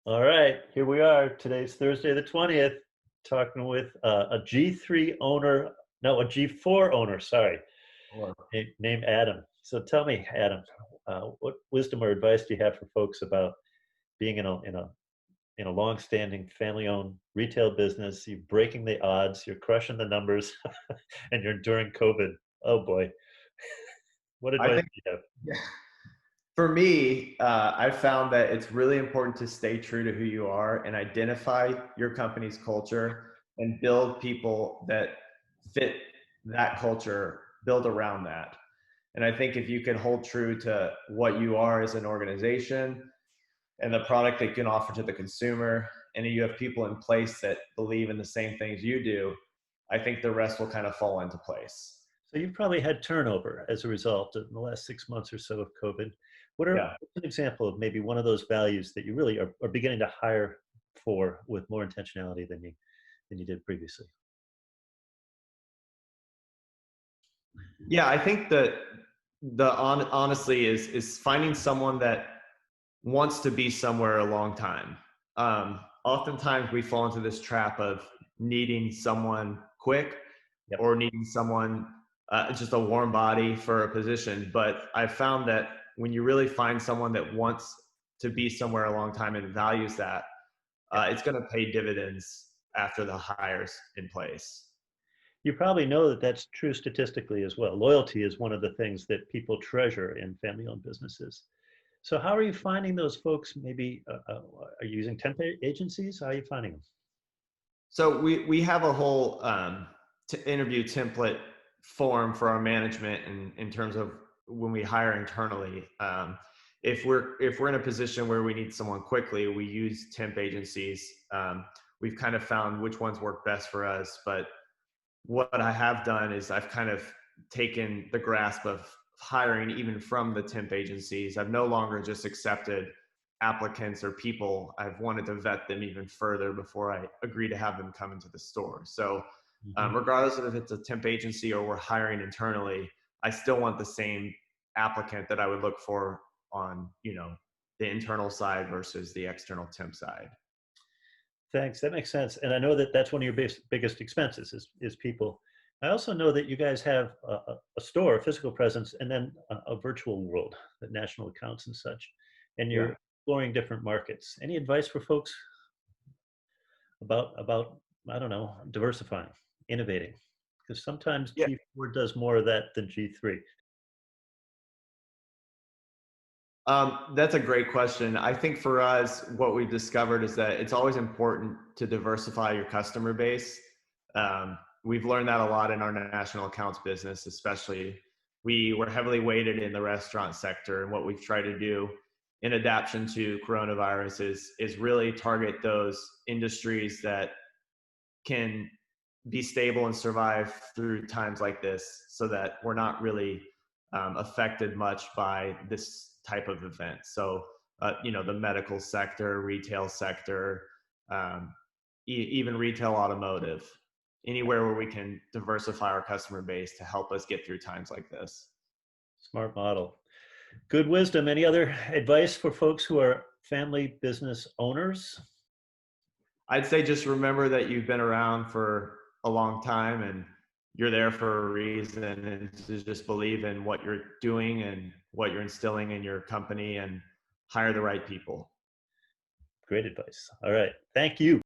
All right, here we are. Today's Thursday the 20th, talking with a G3 owner, no, a G4 owner, sorry, Or named Adam. So tell me, Adam, what wisdom or advice do you have for folks about being in a long-standing family-owned retail business? You're breaking the odds, you're crushing the numbers, and you're enduring COVID. Oh boy, what I advice think do you have? yeah. For me, I found that it's really important to stay true to who you are and identify your company's culture and build people that fit that culture, build around that. And I think if you can hold true to what you are as an organization and the product that you can offer to the consumer, and you have people in place that believe in the same things you do, I think the rest will kind of fall into place. So you've probably had turnover as a result in the last 6 months or so of COVID. Yeah. What's an example of maybe one of those values that you really are beginning to hire for with more intentionality than you did previously? Yeah, I think that honestly is finding someone that wants to be somewhere a long time. Oftentimes we fall into this trap of needing someone quick Yep. or needing someone just a warm body for a position. But I've found that when you really find someone that wants to be somewhere a long time and values that, Yep. it's going to pay dividends after the hires in place. You probably know that that's true statistically as well. Loyalty is one of the things that people treasure in family-owned businesses. So how are you finding those folks? Maybe are you using temp agencies? How are you finding them? So we have a whole interview template form for our management in terms of when we hire internally. If we're in a position where we need someone quickly, we use temp agencies. We've kind of found which ones work best for us. But what I have done is I've kind of taken the grasp of hiring even from the temp agencies. I've no longer just accepted applicants or people. I've wanted to vet them even further before I agree to have them come into the store. So Mhm. regardless of if it's a temp agency or we're hiring internally, I still want the same applicant that I would look for on, the internal side versus the external temp side. Thanks. That makes sense. And I know that that's one of your biggest expenses is people. I also know that you guys have a store, a physical presence, and then a virtual world, the national accounts and such. And Yeah. you're exploring different markets. Any advice for folks about I don't know, diversifying, innovating? Because sometimes Yeah. G4 does more of that than G3. That's a great question. I think for us, what we've discovered is that it's always important to diversify your customer base. We've learned that a lot in our national accounts business, especially. We were heavily weighted in the restaurant sector, and what we've tried to do in adaptation to coronavirus is really target those industries that can be stable and survive through times like this, so that we're not really affected much by this type of event. So, the medical sector, retail sector, um, even retail automotive, anywhere where we can diversify our customer base to help us get through times like this. Smart model. Good wisdom. Any other advice for folks who are family business owners? I'd say just remember that you've been around for a long time and you're there for a reason, and to just believe in what you're doing and what you're instilling in your company and hire the right people. Great advice. All right. Thank you.